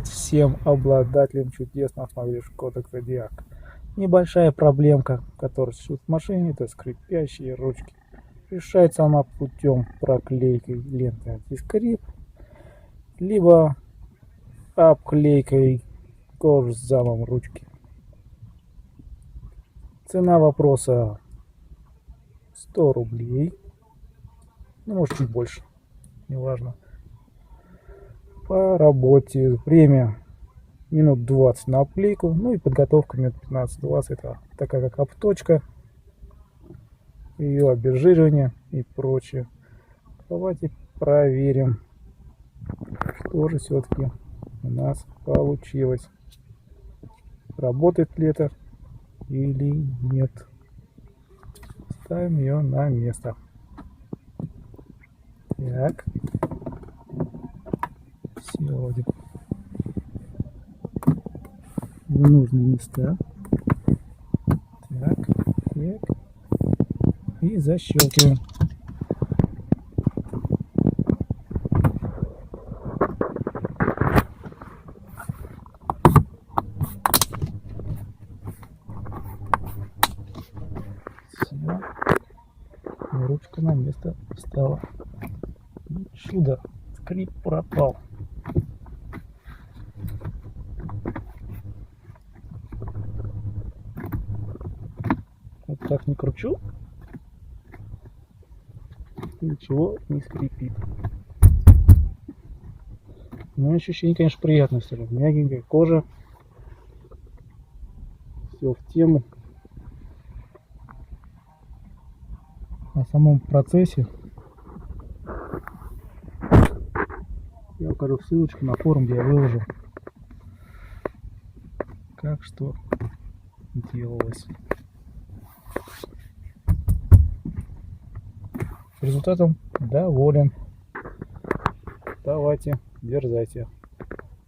Всем обладателям чудесного автомобиля Шкода Кодиак. Небольшая проблемка, которая существует в машине, это скрипящие ручки. Решается она путем проклейки ленты антискрип, либо обклейкой кожзамом ручки. Цена вопроса 100 рублей, ну может чуть больше, неважно. По работе время минут 20 на обклейку, ну и подготовка минут 15-20, это такая как обточка, ее обезжиривание и прочее. Давайте проверим, что же все-таки у нас получилось, работает ли это или нет. Ставим ее на место. Так, все в нужные места. Так, и защелкиваем. Все, и ручка на место встала. Чудо, скрип пропал. Вот так не кручу, ничего не скрипит. Но ощущение, конечно, приятное, все равно. Мягенькая кожа, все в тему. О самом процессе я укажу ссылочку на форум, где я выложу, как что делалось. Результатом доволен. Давайте, дерзайте.